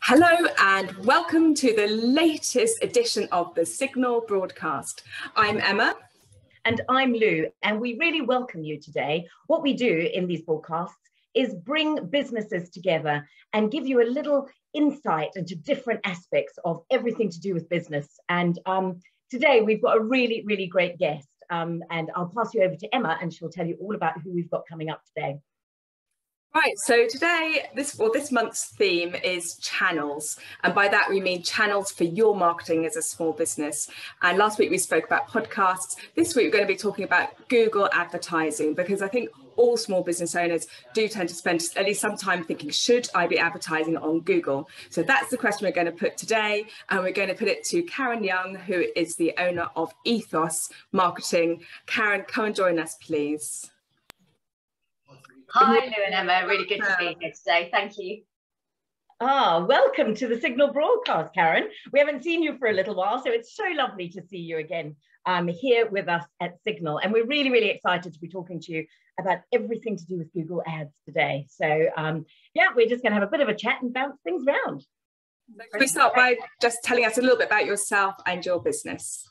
Hello and welcome to the latest edition of the SiGNAL broadcast. I'm Emma. And I'm Lou, and we really welcome you today. What we do in these broadcasts is bring businesses together and give you a little insight into different aspects of everything to do with business. And today we've got a really, really great guest. And I'll pass you over to Emma and she'll tell you all about who we've got coming up today. Right, so today, this month's theme is channels. And by that, we mean channels for your marketing as a small business. And last week we spoke about podcasts. This week we're going to be talking about Google advertising, because I think all small business owners do tend to spend at least some time thinking, should I be advertising on Google? So that's the question we're going to put today. And we're going to put it to Karen Young, who is the owner of Ethos Marketing. Karen, come and join us, please. Hi, Lou and Emma. Really good to be here today. Thank you. Welcome to the SiGNAL broadcast, Karen. We haven't seen you for a little while, so it's so lovely to see you again here with us at SiGNAL. And we're really, really excited to be talking to you about everything to do with Google Ads today. So, yeah, we're just going to have a bit of a chat and bounce things around. Can we start by just telling us a little bit about yourself and your business?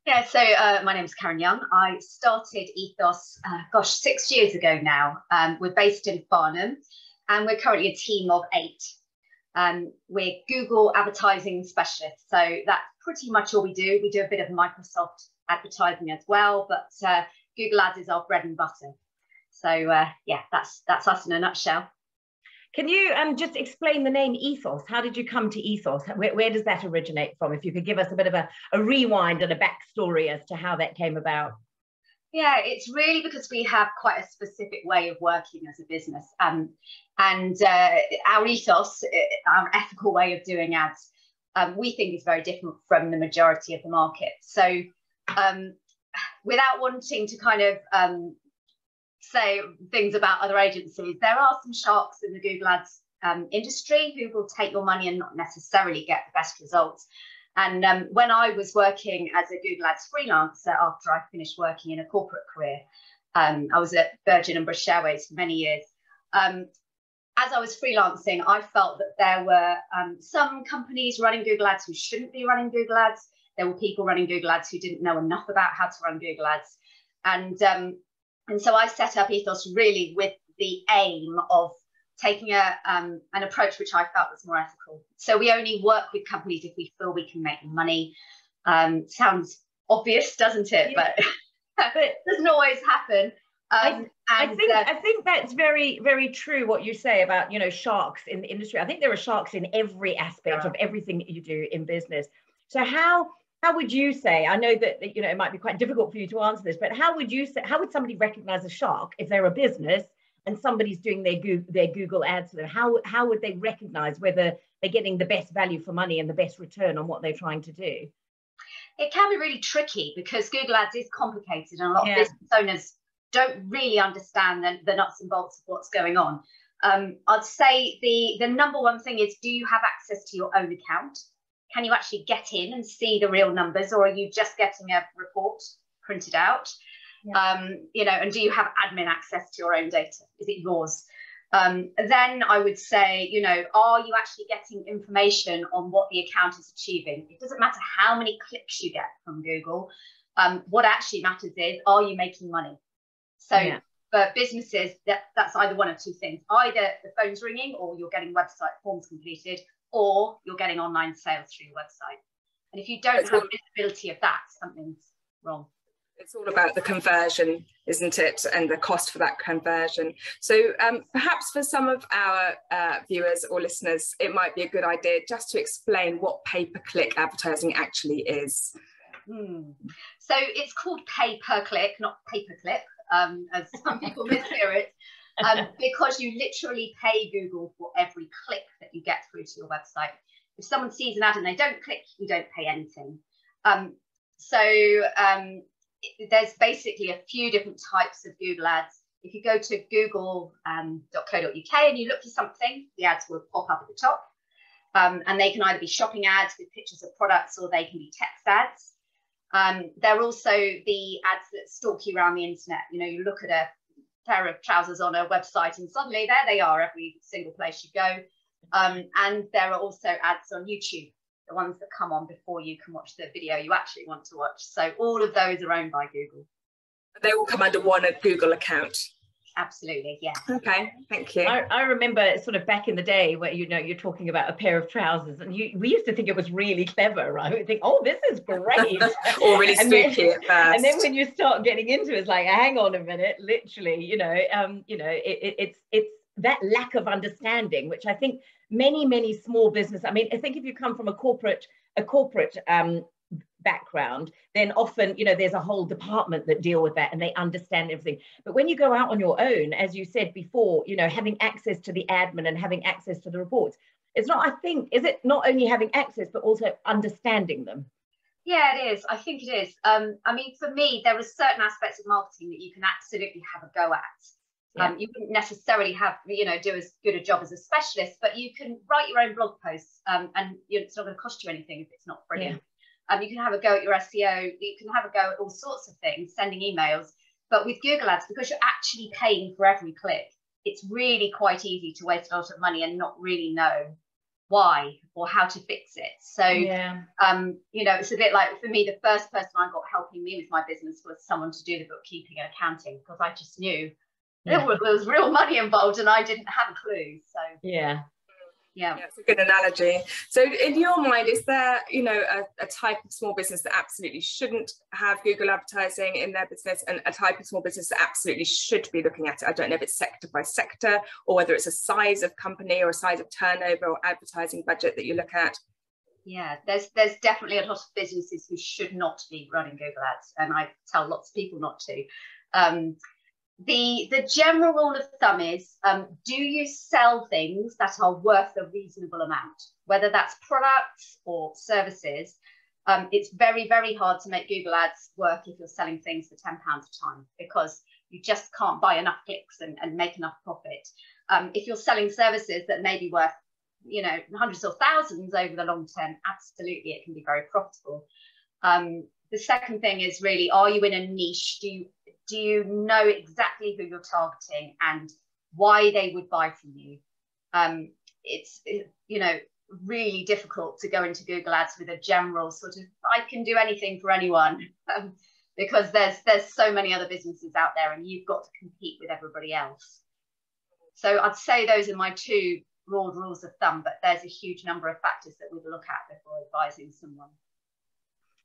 Yeah, so my name is Karen Young. I started Ethos, 6 years ago now. We're based in Farnham and we're currently a team of 8. We're Google advertising specialists. So that's pretty much all we do. We do a bit of Microsoft advertising as well, but Google Ads is our bread and butter. So yeah, that's us in a nutshell. Can you just explain the name Ethos? How did you come to Ethos? Where does that originate from? If you could give us a bit of a rewind and a backstory as to how that came about. Yeah, it's really because we have quite a specific way of working as a business. And our ethos, our ethical way of doing ads, we think is very different from the majority of the market. So without wanting to kind of say things about other agencies, there are some sharks in the Google Ads industry who will take your money and not necessarily get the best results. And when I was working as a Google Ads freelancer after I finished working in a corporate career, I was at Virgin and British Airways for many years. As I was freelancing, I felt that there were some companies running Google Ads who shouldn't be running Google Ads. There were people running Google Ads who didn't know enough about how to run Google Ads. And so I set up Ethos really with the aim of taking an approach which I felt was more ethical. So we only work with companies if we feel we can make them money. Sounds obvious, doesn't it? Yeah. But it doesn't always happen. I think that's very, very true what you say about, you know, sharks in the industry. I think there are sharks in every aspect of everything that you do in business. So how would you say, I know that, you know, it might be quite difficult for you to answer this, but how would somebody recognize a shark if they're a business and somebody's doing their Google ads for them? How would they recognize whether they're getting the best value for money and the best return on what they're trying to do? It can be really tricky because Google Ads is complicated and a lot of business owners don't really understand the nuts and bolts of what's going on. I'd say the number one thing is, do you have access to your own account? Can you actually get in and see the real numbers, or are you just getting a report printed out? Yeah. You know, and do you have admin access to your own data? Is it yours? Then I would say, you know, are you actually getting information on what the account is achieving? It doesn't matter how many clicks you get from Google. What actually matters is, are you making money? So for businesses, that's either one of two things. Either the phone's ringing or you're getting website forms completed, or you're getting online sales through your website. And if you don't have visibility of that, something's wrong. It's all about the conversion, isn't it? And the cost for that conversion. So perhaps for some of our viewers or listeners, it might be a good idea just to explain what pay-per-click advertising actually is. So it's called pay-per-click, not pay-per-click, as some people mishear it. Because you literally pay Google for every click that you get through to your website. If someone sees an ad and they don't click, you don't pay anything. There's basically a few different types of Google ads. If you go to google.co.uk and you look for something, the ads will pop up at the top. And they can either be shopping ads with pictures of products, or they can be text ads. There are also the ads that stalk you around the internet. You know, you look at a pair of trousers on a website and suddenly there they are every single place you go. And there are also ads on YouTube, the ones that come on before you can watch the video you actually want to watch. So all of those are owned by Google. They all come under one Google account. Absolutely, yeah. Okay, thank you. I remember sort of back in the day where, you know, you're talking about a pair of trousers, and we used to think it was really clever, right? We think, oh, this is great. Or really spooky at first. And then when you start getting into it, it's like, hang on a minute, literally, you know, it's that lack of understanding, which I think many small business, I mean, I think if you come from a corporate background, then often, you know, there's a whole department that deal with that and they understand everything. But when you go out on your own, as you said before, you know, having access to the admin and having access to the reports, it's not, I think, is it not only having access, but also understanding them? Yeah, it is. I think it is. I mean, for me, there are certain aspects of marketing that you can absolutely have a go at. Yeah. You wouldn't necessarily have, you know, do as good a job as a specialist, but you can write your own blog posts, and it's not going to cost you anything if it's not brilliant. Yeah. You can have a go at your SEO, you can have a go at all sorts of things, sending emails. But with Google Ads, because you're actually paying for every click, it's really quite easy to waste a lot of money and not really know why or how to fix it. So, yeah. You know, it's a bit like, for me, the first person I got helping me with my business was someone to do the bookkeeping and accounting, because I just knew there was real money involved and I didn't have a clue. So, yeah. Yeah, it's a good analogy. So in your mind, is there, you know, a type of small business that absolutely shouldn't have Google advertising in their business, and a type of small business that absolutely should be looking at it? I don't know if it's sector by sector, or whether it's a size of company or a size of turnover or advertising budget that you look at. Yeah, there's definitely a lot of businesses who should not be running Google Ads, and I tell lots of people not to. The general rule of thumb is, do you sell things that are worth a reasonable amount, whether that's products or services? It's very, very hard to make Google Ads work if you're selling things for £10 a time, because you just can't buy enough clicks and make enough profit. If you're selling services that may be worth, you know, hundreds or thousands over the long term, absolutely, it can be very profitable. The second thing is really, are you in a niche? Do you know exactly who you're targeting and why they would buy from you? It's you know, really difficult to go into Google Ads with a general sort of, I can do anything for anyone, because there's so many other businesses out there and you've got to compete with everybody else. So I'd say those are my two broad rules of thumb, but there's a huge number of factors that we'd look at before advising someone.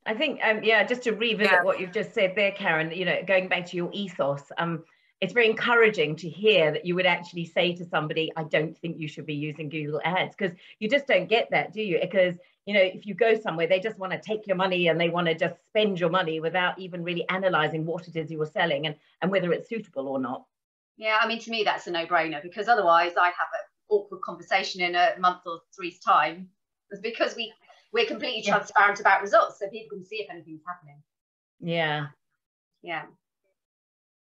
I think, yeah, just to revisit what you've just said there, Karen, you know, going back to your ethos, it's very encouraging to hear that you would actually say to somebody, I don't think you should be using Google Ads, because you just don't get that, do you? Because, you know, if you go somewhere, they just want to take your money and they want to just spend your money without even really analysing what it is you were selling and whether it's suitable or not. Yeah, I mean, to me, that's a no-brainer, because otherwise I have an awkward conversation in a month or three's time, because we're completely transparent about results, so people can see if anything's happening. Yeah. Yeah.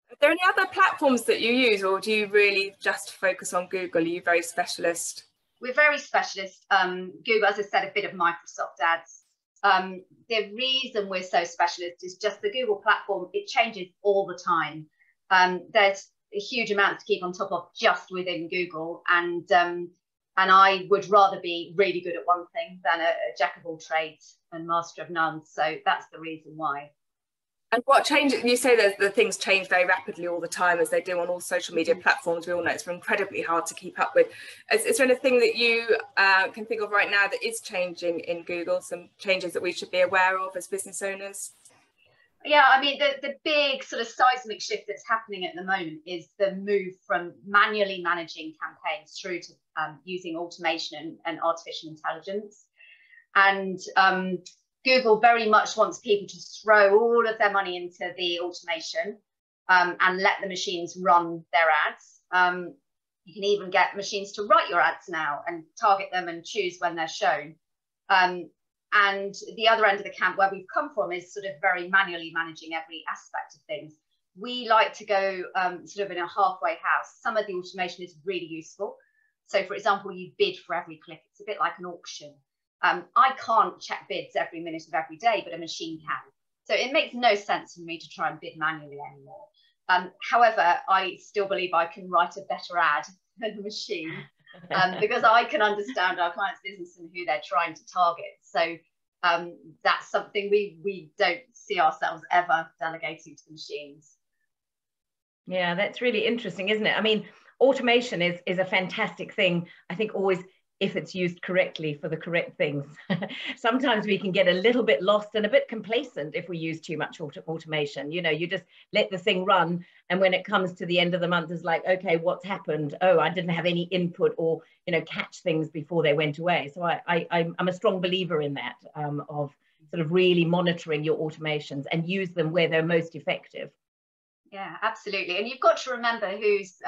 Are there any other platforms that you use, or do you really just focus on Google? Are you very specialist? We're very specialist. Google, as I said, a bit of Microsoft ads. The reason we're so specialist is just the Google platform, it changes all the time. There's a huge amount to keep on top of just within Google, and I would rather be really good at one thing than a jack of all trades and master of none. So that's the reason why. And what changes? You say that the things change very rapidly all the time, as they do on all social media platforms. We all know it's incredibly hard to keep up with. Is there anything that you can think of right now that is changing in Google? Some changes that we should be aware of as business owners? Yeah, I mean, the big sort of seismic shift that's happening at the moment is the move from manually managing campaigns through to using automation and artificial intelligence. And Google very much wants people to throw all of their money into the automation and let the machines run their ads. You can even get machines to write your ads now and target them and choose when they're shown. And the other end of the camp where we've come from is sort of very manually managing every aspect of things. We like to go sort of in a halfway house. Some of the automation is really useful. So, for example, you bid for every click. It's a bit like an auction. I can't check bids every minute of every day, but a machine can. So it makes no sense for me to try and bid manually anymore. However, I still believe I can write a better ad than the machine. because I can understand our clients' business and who they're trying to target. So that's something we don't see ourselves ever delegating to the machines. Yeah, that's really interesting, isn't it? I mean, automation is a fantastic thing. I think always, if it's used correctly for the correct things. Sometimes we can get a little bit lost and a bit complacent if we use too much automation. You know, you just let the thing run, and when it comes to the end of the month, it's like, okay, what's happened? Oh, I didn't have any input, or, you know, catch things before they went away. So I'm a strong believer in that, of sort of really monitoring your automations and use them where they're most effective. Yeah, absolutely. And you've got to remember who's,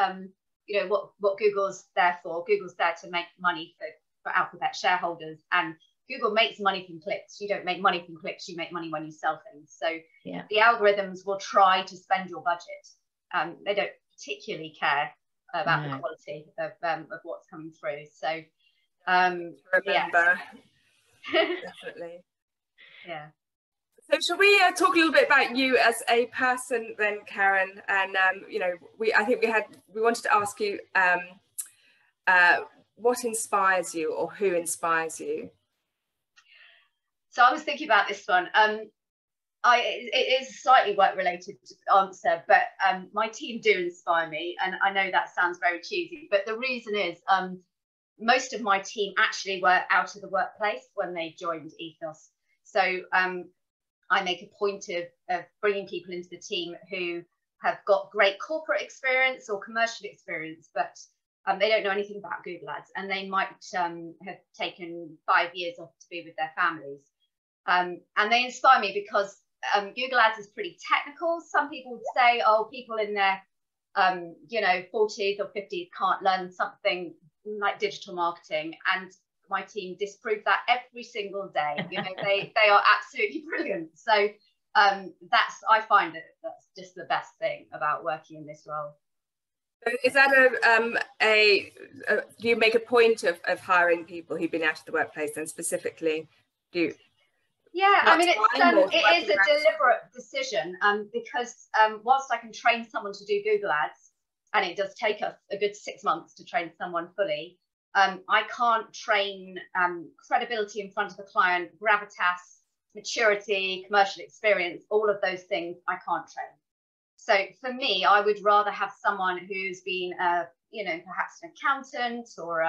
you know, what Google's there for. Google's there to make money for Alphabet shareholders, and Google makes money from clicks. You don't make money from clicks, you make money when you sell things. So yeah, the algorithms will try to spend your budget. They don't particularly care about the quality of what's coming through. So remember. Yeah. Definitely. Yeah. So shall we talk a little bit about you as a person then, Karen? And you know, I think we wanted to ask you what inspires you, or who inspires you? So I was thinking about this one. It is a slightly work related answer, but my team do inspire me, and I know that sounds very cheesy, but the reason is most of my team actually were out of the workplace when they joined Ethos. So I make a point of bringing people into the team who have got great corporate experience or commercial experience, but they don't know anything about Google Ads, and they might have taken 5 years off to be with their families. And they inspire me because Google Ads is pretty technical. Some people would say, oh, people in their you know, 40s or 50s can't learn something like digital marketing, and my team disprove that every single day. You know, they are absolutely brilliant. So I find that's just the best thing about working in this role. Is that do you make a point of hiring people who've been out of the workplace, and specifically do? Yeah, I mean, it is a deliberate decision, because whilst I can train someone to do Google Ads, and it does take us a good 6 months to train someone fully, I can't train credibility in front of the client, gravitas, maturity, commercial experience, all of those things I can't train. So for me, I would rather have someone who's been, you know, perhaps an accountant, or,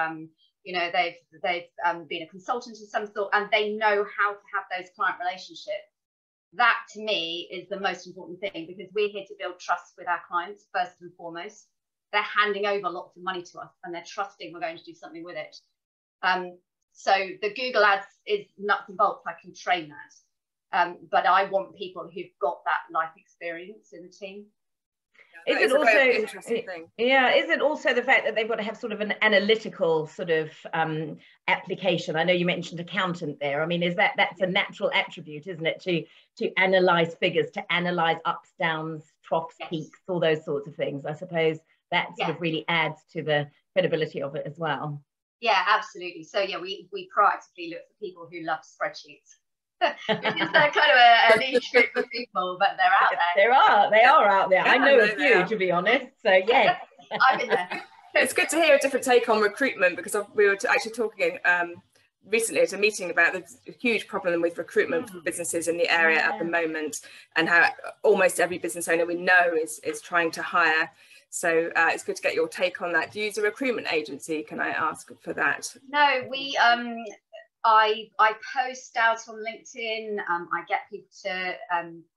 you know, they've been a consultant of some sort, and they know how to have those client relationships. That to me is the most important thing, because we're here to build trust with our clients first and foremost. They're handing over lots of money to us, and they're trusting we're going to do something with it. So the Google Ads is nuts and bolts. I can train that. But I want people who've got that life experience in the team. Is it also an interesting thing? Yeah, is it also the fact that they've got to have sort of an analytical sort of application? I know you mentioned accountant there. I mean, that's a natural attribute, isn't it, to analyze figures, to analyze ups, downs, troughs, peaks, all those sorts of things. I suppose that sort of really adds to the credibility of it as well. Yeah, absolutely. So yeah, we proactively look for people who love spreadsheets. Which is kind of a niche group of people, but they're out there. They are out there. I know a few, to be honest. So yes, I'm in there. It's good to hear a different take on recruitment, because we were actually talking recently at a meeting about the huge problem with recruitment for businesses in the area at the moment, and how almost every business owner we know is trying to hire. So it's good to get your take on that. Do you use a recruitment agency? Can I ask for that? No, we I post out on LinkedIn. I get people to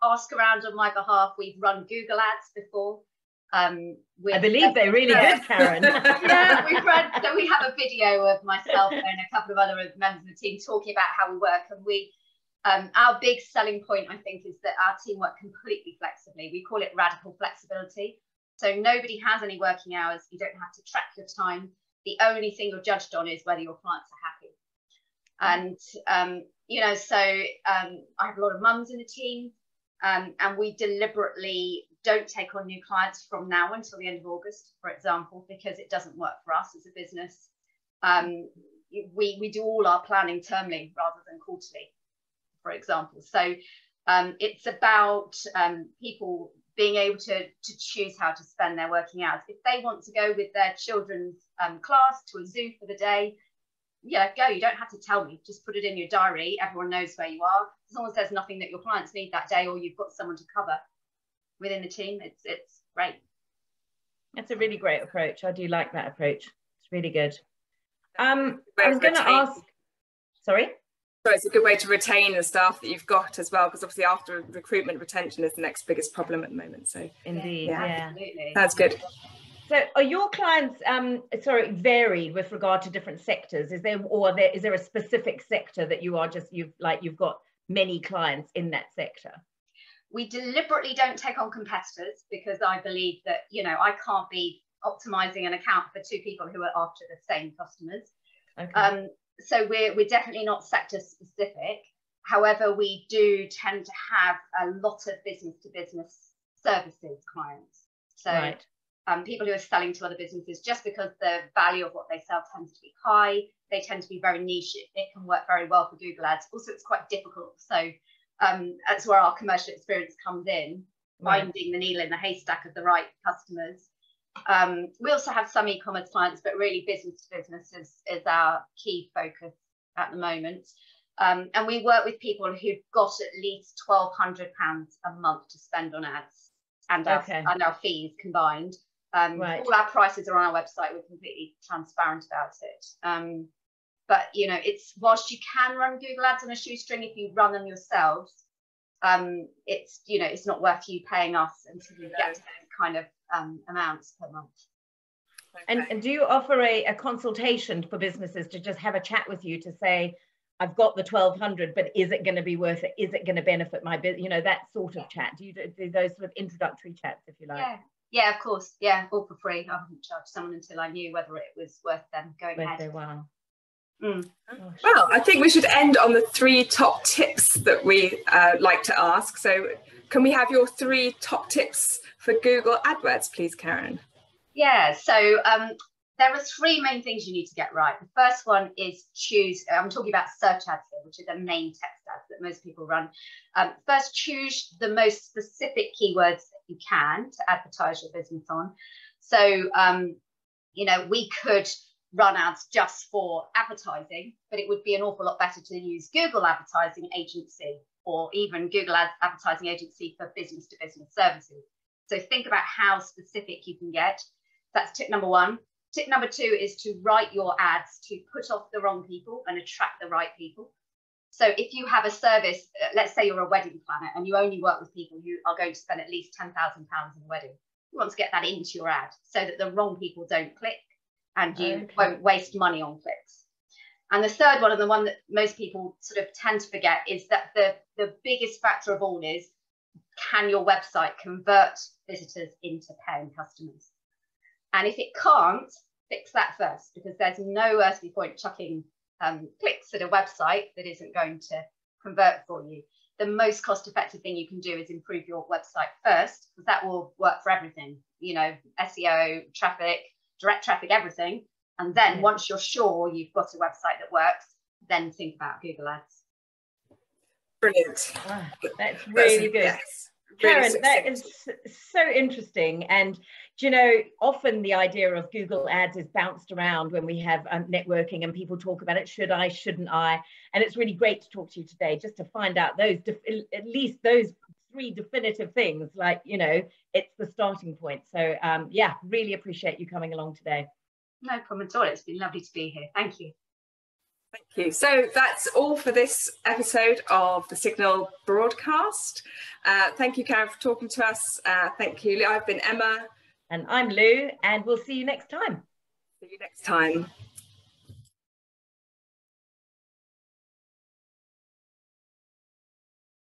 ask around on my behalf. We've run Google Ads before. I believe they're really good, Karen. Yeah, so we have a video of myself and a couple of other members of the team talking about how we work. And we, our big selling point, I think, is that our team work completely flexibly. We call it radical flexibility. So nobody has any working hours. You don't have to track your time. The only thing you're judged on is whether your clients are happy. And, you know, so I have a lot of mums in the team, and we deliberately don't take on new clients from now until the end of August, for example, because it doesn't work for us as a business. We do all our planning termly rather than quarterly, for example. So it's about people being able to choose how to spend their working hours. If they want to go with their children's class to a zoo for the day, yeah, go. You don't have to tell me. Just put it in your diary. Everyone knows where you are. As long as there's nothing that your clients need that day, or you've got someone to cover within the team, it's great. That's a really great approach. I do like that approach. It's really good. I was going to ask. Sorry. So it's a good way to retain the staff that you've got as well, because obviously after recruitment, retention is the next biggest problem at the moment. So indeed, yeah. Absolutely. That's good. So are your clients varied with regard to different sectors? Is there a specific sector that you've got many clients in that sector? We deliberately don't take on competitors, because I believe that, you know, I can't be optimizing an account for two people who are after the same customers. Okay. So we're definitely not sector specific. However, we do tend to have a lot of business to business services clients. So right. People who are selling to other businesses, just because the value of what they sell tends to be high, they tend to be very niche. It can work very well for Google Ads. Also, it's quite difficult. So that's where our commercial experience comes in, finding the needle in the haystack of the right customers. We also have some e-commerce clients, but really business to business is our key focus at the moment. And we work with people who've got at least £1,200 a month to spend on ads and our fees combined. All our prices are on our website. We're completely transparent about it. But, you know, it's, whilst you can run Google Ads on a shoestring if you run them yourselves, it's, you know, it's not worth you paying us until you get to those kind of amounts per month. And do you offer a consultation for businesses to just have a chat with you to say, I've got the 1,200, but is it going to be worth it? Is it going to benefit my business? You know, that sort of chat. Do you do those sort of introductory chats, if you like? Yeah, of course. Yeah, all for free. I wouldn't charge someone until I knew whether it was worth them going ahead. Wow. Well, I think we should end on the 3 top tips that we like to ask. So can we have your 3 top tips for Google AdWords, please, Karen? Yeah, so there are 3 main things you need to get right. The first one is choose, I'm talking about search ads here, which are the main text ads that most people run. First, choose the most specific keywords that you can to advertise your business on. So, you know, we could run ads just for advertising, but it would be an awful lot better to use Google Advertising Agency, or even Google Ads Advertising Agency for business to business services. So think about how specific you can get. That's tip number 1. Tip number 2 is to write your ads to put off the wrong people and attract the right people. So if you have a service, let's say you're a wedding planner and you only work with people who are going to spend at least £10,000 in a wedding, you want to get that into your ad so that the wrong people don't click and you won't waste money on clicks. And the third one, and the one that most people sort of tend to forget, is that the biggest factor of all is, can your website convert visitors into paying customers? And if it can't, fix that first, because there's no earthly point chucking clicks at a website that isn't going to convert for you. The most cost-effective thing you can do is improve your website first, because that will work for everything, you know, SEO, traffic, direct traffic, everything. And then once you're sure you've got a website that works, then think about Google Ads. Brilliant. That's really good. Yes. Karen, that is so interesting. And, you know, often the idea of Google Ads is bounced around when we have networking and people talk about it. Should I, shouldn't I? And it's really great to talk to you today, just to find out those, at least those 3 definitive things, like, you know, it's the starting point. So, yeah, really appreciate you coming along today. No problem at all. It's been lovely to be here. Thank you. Thank you. So that's all for this episode of the SiGNAL broadcast. Thank you, Karen, for talking to us. Thank you. I've been Emma. And I'm Lou, and we'll see you next time. See you next time.